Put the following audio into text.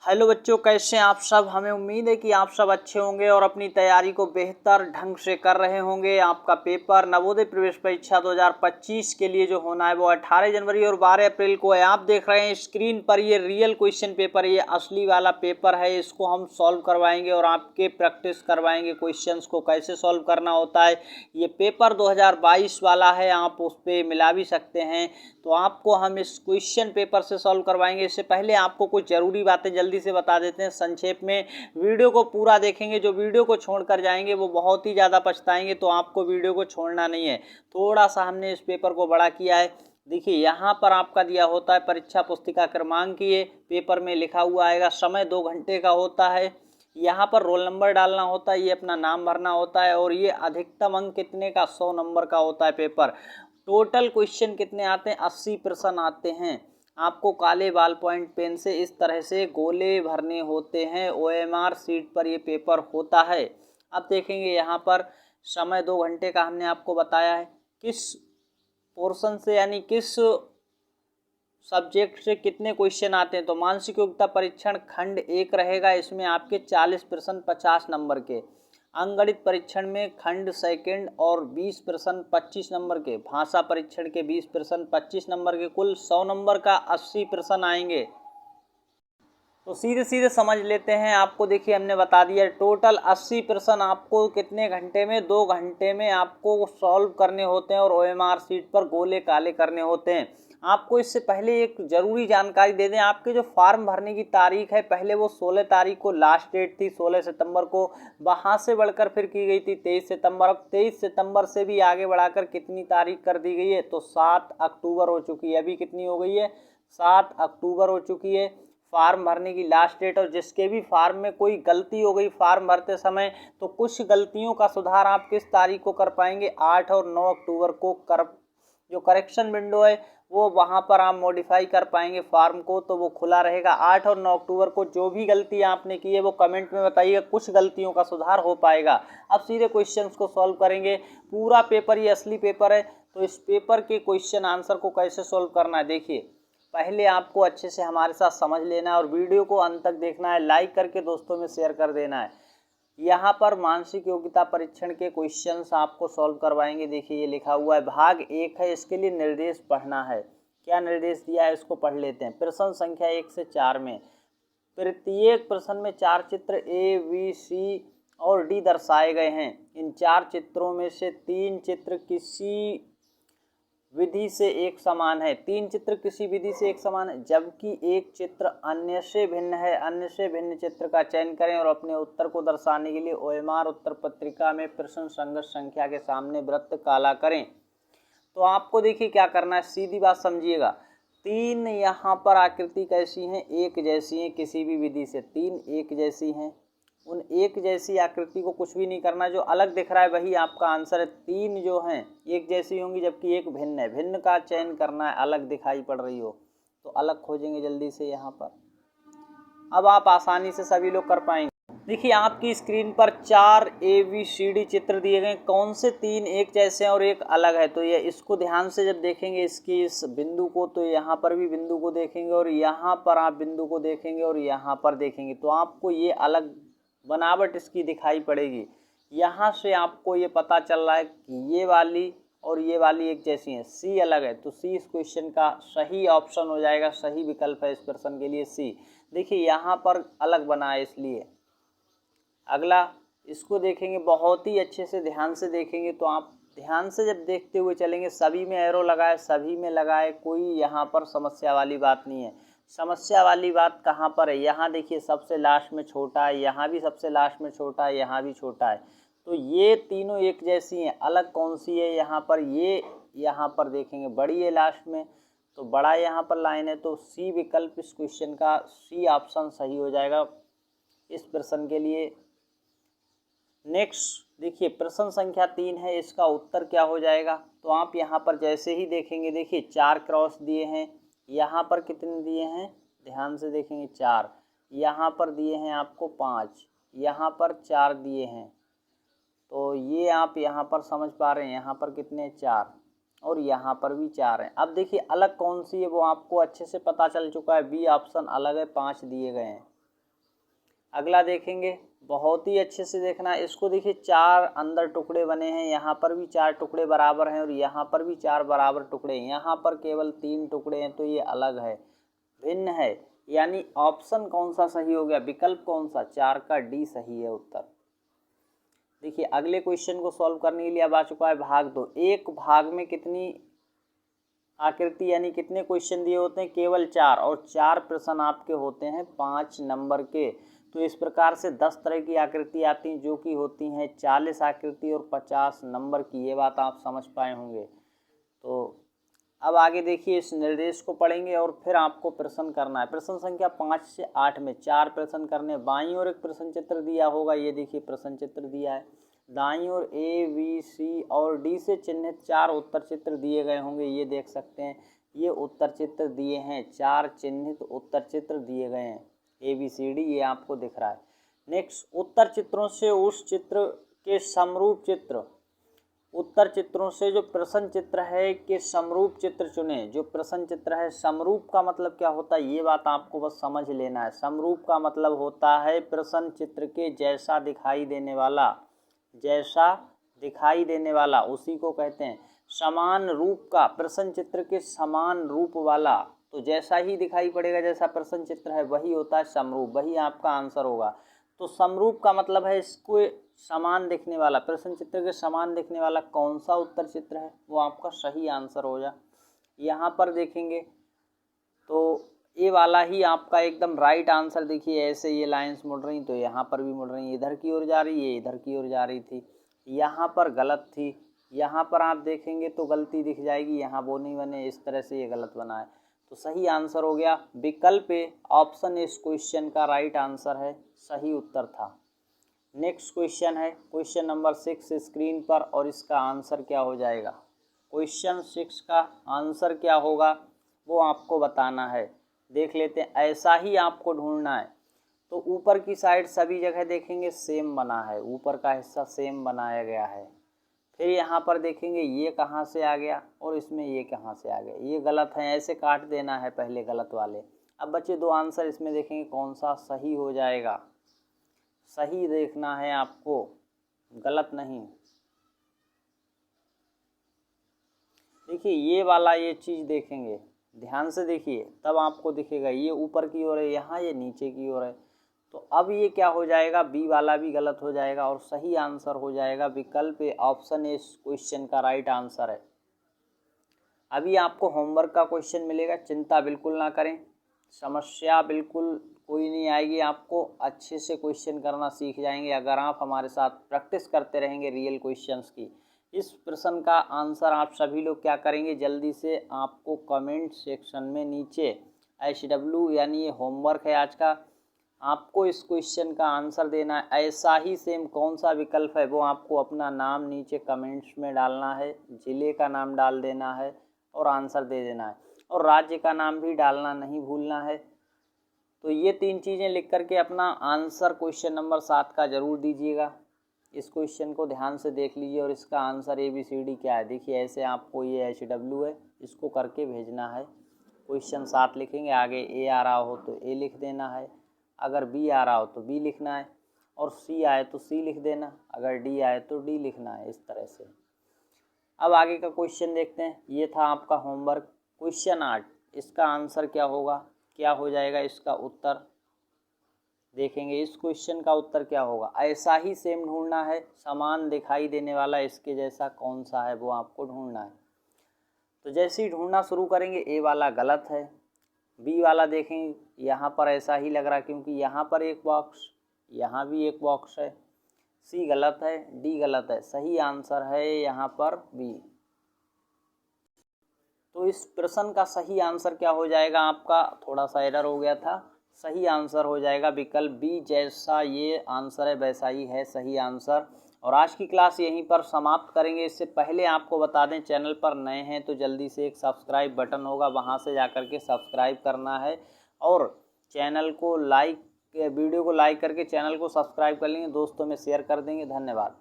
Hello बच्चों, कैसे हैं आप सब। हमें उम्मीद है कि आप सब अच्छे होंगे और अपनी तैयारी को बेहतर ढंग से कर रहे होंगे। आपका पेपर नवोदय प्रवेश परीक्षा 2025 के लिए जो होना है वो 18 जनवरी और 12 अप्रैल को है। आप देख रहे हैं स्क्रीन पर ये रियल क्वेश्चन पेपर, ये असली वाला पेपर है। इसको हम सॉल्व करवाएंगे और आपके प्रैक्टिस करवाएंगे क्वेश्चंस को कैसे सॉल्व करना होता है। ये पेपर 2022 वाला है, आप उस पर मिला भी सकते हैं। तो आपको हम इस क्वेश्चन पेपर से सॉल्व करवाएंगे। इससे पहले आपको कुछ ज़रूरी बातें जल्दी से बता देते हैं संक्षेप में। वीडियो को पूरा देखेंगे, जो वीडियो को छोड़कर जाएंगे वो बहुत ही ज़्यादा पछताएंगे। तो आपको वीडियो को छोड़ना नहीं है। थोड़ा सा हमने इस पेपर को बड़ा किया है। देखिए यहाँ पर आपका दिया होता है परीक्षा पुस्तिका क्रमांक, ये पेपर में लिखा हुआ आएगा। समय 2 घंटे का होता है। यहाँ पर रोल नंबर डालना होता है, ये अपना नाम भरना होता है। और ये अधिकतम अंक कितने का, 100 नंबर का होता है पेपर। टोटल क्वेश्चन कितने आते हैं, 80 प्रश्न आते हैं। आपको काले बॉल पॉइंट पेन से इस तरह से गोले भरने होते हैं। OMR शीट पर ये पेपर होता है। अब देखेंगे यहाँ पर समय 2 घंटे का हमने आपको बताया है। किस पोर्शन से यानी किस सब्जेक्ट से कितने क्वेश्चन आते हैं। तो मानसिक योग्यता परीक्षण खंड 1 रहेगा, इसमें आपके 40 प्रश्न 50 नंबर के। अंकगणित परीक्षण में खंड सेकंड और 20 प्रश्न 25 नंबर के। भाषा परीक्षण के 20 प्रश्न 25 नंबर के। कुल 100 नंबर का 80 प्रश्न आएंगे। तो सीधे सीधे समझ लेते हैं। आपको देखिए हमने बता दिया टोटल 80 प्रश्न आपको कितने घंटे में, 2 घंटे में आपको सॉल्व करने होते हैं। और OMR शीट पर गोले काले करने होते हैं। आपको इससे पहले एक ज़रूरी जानकारी दे दें, आपके जो फॉर्म भरने की तारीख है, पहले वो 16 तारीख को लास्ट डेट थी, 16 सितंबर को। वहाँ से बढ़कर फिर की गई थी 23 सितंबर। अब 23 सितंबर से भी आगे बढ़ाकर कितनी तारीख कर दी गई है, तो 7 अक्टूबर हो चुकी है। अभी कितनी हो गई है, 7 अक्टूबर हो चुकी है फार्म भरने की लास्ट डेट। और जिसके भी फार्म में कोई गलती हो गई फार्म भरते समय, तो कुछ गलतियों का सुधार आप किस तारीख को कर पाएंगे, 8 और 9 अक्टूबर को जो करेक्शन विंडो है वो वहां पर आप मॉडिफाई कर पाएंगे फार्म को। तो वो खुला रहेगा 8 और 9 अक्टूबर को। जो भी गलती आपने की है वो कमेंट में बताइएगा, कुछ गलतियों का सुधार हो पाएगा। अब सीधे क्वेश्चंस को सॉल्व करेंगे। पूरा पेपर ये असली पेपर है। तो इस पेपर के क्वेश्चन आंसर को कैसे सॉल्व करना है, देखिए पहले आपको अच्छे से हमारे साथ समझ लेना है और वीडियो को अंत तक देखना है। लाइक करके दोस्तों में शेयर कर देना है। यहाँ पर मानसिक योग्यता परीक्षण के क्वेश्चंस आपको सॉल्व करवाएंगे। देखिए ये लिखा हुआ है भाग 1 है, इसके लिए निर्देश पढ़ना है। क्या निर्देश दिया है इसको पढ़ लेते हैं। प्रश्न संख्या 1 से 4 में प्रत्येक प्रश्न में 4 चित्र A, B, C और D दर्शाए गए हैं। इन 4 चित्रों में से 3 चित्र किसी विधि से एक समान है। 3 चित्र किसी विधि से एक समान है, जबकि एक चित्र अन्य से भिन्न है। अन्य से भिन्न चित्र का चयन करें और अपने उत्तर को दर्शाने के लिए OMR उत्तर पत्रिका में प्रश्न संघर्ष संख्या के सामने वृत्त काला करें। तो आपको देखिए क्या करना है, सीधी बात समझिएगा। 3 यहाँ पर आकृति कैसी हैं, एक जैसी हैं किसी भी विधि से। 3 एक जैसी हैं। उन एक जैसी आकृति को कुछ भी नहीं करना, जो अलग दिख रहा है वही आपका आंसर है। 3 जो हैं एक जैसी होंगी जबकि एक भिन्न है। भिन्न का चयन करना है, अलग दिखाई पड़ रही हो तो अलग खोजेंगे जल्दी से यहाँ पर। अब आप आसानी से सभी लोग कर पाएंगे। देखिए आपकी स्क्रीन पर 4 ABCD चित्र दिए गए। कौन से 3 एक जैसे हैं और एक अलग है, तो ये इसको ध्यान से जब देखेंगे इसकी इस बिंदु को, तो यहाँ पर भी बिंदु को देखेंगे और यहाँ पर आप बिंदु को देखेंगे और यहाँ पर देखेंगे, तो आपको ये अलग बनावट इसकी दिखाई पड़ेगी। यहाँ से आपको ये पता चल रहा है कि ये वाली और ये वाली एक जैसी हैं। C अलग है, तो C इस क्वेश्चन का सही ऑप्शन हो जाएगा, सही विकल्प है इस प्रश्न के लिए C। देखिए यहाँ पर अलग बना है इसलिए। अगला इसको देखेंगे, बहुत ही अच्छे से ध्यान से देखेंगे, तो आप ध्यान से जब देखते हुए चलेंगे, सभी में एरो लगाए, सभी में लगाए, कोई यहाँ पर समस्या वाली बात नहीं है। समस्या वाली बात कहाँ पर है, यहाँ देखिए सबसे लास्ट में छोटा है, यहाँ भी सबसे लास्ट में छोटा है, यहाँ भी छोटा है। तो ये तीनों एक जैसी हैं। अलग कौन सी है, यहाँ पर ये, यहाँ पर देखेंगे बड़ी है लास्ट में, तो बड़ा यहाँ पर लाइन है। तो C विकल्प इस क्वेश्चन का, C ऑप्शन सही हो जाएगा इस प्रश्न के लिए। नेक्स्ट देखिए प्रश्न संख्या 3 है, इसका उत्तर क्या हो जाएगा। तो आप यहाँ पर जैसे ही देखेंगे, देखिए 4 क्रॉस दिए हैं। यहाँ पर कितने दिए हैं, ध्यान से देखेंगे 4। यहाँ पर दिए हैं आपको 5, यहाँ पर 4 दिए हैं। तो ये आप यहाँ पर समझ पा रहे हैं, यहाँ पर कितने 4 और यहाँ पर भी 4 हैं। अब देखिए अलग कौन सी है वो आपको अच्छे से पता चल चुका है। B ऑप्शन अलग है, 5 दिए गए हैं। अगला देखेंगे, बहुत ही अच्छे से देखना है इसको। देखिए 4 अंदर टुकड़े बने हैं, यहाँ पर भी 4 टुकड़े बराबर हैं और यहाँ पर भी 4 बराबर टुकड़े हैं, यहाँ पर केवल 3 टुकड़े हैं, तो ये अलग है, भिन्न है। यानी ऑप्शन कौन सा सही हो गया, विकल्प कौन सा, 4 का डी सही है उत्तर। देखिए अगले क्वेश्चन को सॉल्व करने के लिए अब आ चुका है भाग 2। एक भाग में कितनी आकृति यानी कितने क्वेश्चन दिए होते हैं, केवल 4, और 4 प्रश्न आपके होते हैं 5 नंबर के। तो इस प्रकार से 10 तरह की आकृति आती हैं, जो कि होती हैं 40 आकृति और 50 नंबर की। ये बात आप समझ पाए होंगे। तो अब आगे देखिए, इस निर्देश को पढ़ेंगे और फिर आपको प्रश्न करना है। प्रश्न संख्या 5 से 8 में 4 प्रश्न करने। बाईं ओर एक प्रश्न चित्र दिया होगा, ये देखिए प्रश्न चित्र दिया है। दाईं ओर ए, बी, सी और डी से चिन्हित 4 उत्तर चित्र दिए गए होंगे, ये देख सकते हैं। ये उत्तर चित्र दिए हैं, 4 चिन्हित उत्तर चित्र दिए गए हैं, ए, बी, सी, डी, ये आपको दिख रहा है। नेक्स्ट, उत्तर चित्रों से उस चित्र के समरूप चित्र, उत्तर चित्रों से जो प्रश्न चित्र है के समरूप चित्र चुने। जो प्रश्न चित्र है, समरूप का मतलब क्या होता है, ये बात आपको बस समझ लेना है। समरूप का मतलब होता है प्रश्न चित्र के जैसा दिखाई देने वाला, जैसा दिखाई देने वाला, उसी को कहते हैं। समान रूप का, प्रश्न चित्र के समान रूप वाला, तो जैसा ही दिखाई पड़ेगा, जैसा प्रश्न चित्र है वही होता है समरूप, वही आपका आंसर होगा। तो समरूप का मतलब है इसको समान दिखने वाला, प्रश्न चित्र के समान दिखने वाला कौन सा उत्तर चित्र है, वो आपका सही आंसर हो जा। यहाँ पर देखेंगे तो ये वाला ही आपका एकदम राइट आंसर। देखिए ऐसे ये लाइंस मुड़ रही, तो यहाँ पर भी मुड़ रही, इधर की ओर जा रही, ये इधर की ओर जा रही थी, यहाँ पर गलत थी, यहाँ पर आप देखेंगे तो गलती दिख जाएगी, यहाँ वो नहीं बने, इस तरह से ये गलत बना है। तो सही आंसर हो गया विकल्प ए, ऑप्शन इस क्वेश्चन का राइट आंसर है, सही उत्तर था। नेक्स्ट क्वेश्चन है क्वेश्चन नंबर 6 स्क्रीन पर, और इसका आंसर क्या हो जाएगा। क्वेश्चन 6 का आंसर क्या होगा वो आपको बताना है। देख लेते हैं, ऐसा ही आपको ढूंढना है। तो ऊपर की साइड सभी जगह देखेंगे सेम बना है, ऊपर का हिस्सा सेम बनाया गया है। फिर यहाँ पर देखेंगे ये कहाँ से आ गया और इसमें ये कहाँ से आ गया, ये गलत है, ऐसे काट देना है पहले गलत वाले। अब बच्चे 2 आंसर इसमें देखेंगे कौन सा सही हो जाएगा, सही देखना है आपको, गलत नहीं। देखिए ये वाला ये चीज़ देखेंगे, ध्यान से देखिए तब आपको दिखेगा, ये ऊपर की ओर है यहाँ, ये नीचे की ओर है। तो अब ये क्या हो जाएगा, बी वाला भी गलत हो जाएगा और सही आंसर हो जाएगा विकल्प ए, ऑप्शन इस क्वेश्चन का राइट आंसर है। अभी आपको होमवर्क का क्वेश्चन मिलेगा, चिंता बिल्कुल ना करें, समस्या बिल्कुल कोई नहीं आएगी, आपको अच्छे से क्वेश्चन करना सीख जाएंगे अगर आप हमारे साथ प्रैक्टिस करते रहेंगे रियल क्वेश्चंस की। इस प्रश्न का आंसर आप सभी लोग क्या करेंगे, जल्दी से आपको कमेंट सेक्शन में नीचे HW यानी ये होमवर्क है आज का, आपको इस क्वेश्चन का आंसर देना है। ऐसा ही सेम कौन सा विकल्प है वो आपको अपना नाम नीचे कमेंट्स में डालना है, ज़िले का नाम डाल देना है और आंसर दे देना है, और राज्य का नाम भी डालना नहीं भूलना है। तो ये 3 चीज़ें लिख करके अपना आंसर क्वेश्चन नंबर 7 का ज़रूर दीजिएगा। इस क्वेश्चन को ध्यान से देख लीजिए और इसका आंसर ABCD क्या है। देखिए ऐसे आपको ये HW है, इसको करके भेजना है। क्वेश्चन 7 लिखेंगे, आगे A आ रहा हो तो A लिख देना है, अगर B आ रहा हो तो B लिखना है, और C आए तो C लिख देना, अगर D आए तो D लिखना है, इस तरह से। अब आगे का क्वेश्चन देखते हैं, ये था आपका होमवर्क। क्वेश्चन 8, इसका आंसर क्या होगा, क्या हो जाएगा इसका उत्तर, देखेंगे इस क्वेश्चन का उत्तर क्या होगा। ऐसा ही सेम ढूंढना है, समान दिखाई देने वाला इसके जैसा कौन सा है वो आपको ढूंढना है। तो जैसे ही ढूंढना शुरू करेंगे, ए वाला गलत है, बी वाला देखेंगे यहाँ पर ऐसा ही लग रहा है क्योंकि यहाँ पर एक बॉक्स, यहाँ भी एक बॉक्स है, सी गलत है, डी गलत है, सही आंसर है यहाँ पर बी। तो इस प्रश्न का सही आंसर क्या हो जाएगा आपका, थोड़ा सा एरर हो गया था, सही आंसर हो जाएगा विकल्प बी, जैसा ये आंसर है वैसा ही है सही आंसर। और आज की क्लास यहीं पर समाप्त करेंगे। इससे पहले आपको बता दें, चैनल पर नए हैं तो जल्दी से एक सब्सक्राइब बटन होगा, वहां से जाकर के सब्सक्राइब करना है, और चैनल को लाइक, वीडियो को लाइक करके चैनल को सब्सक्राइब कर लेंगे, दोस्तों में शेयर कर देंगे। धन्यवाद।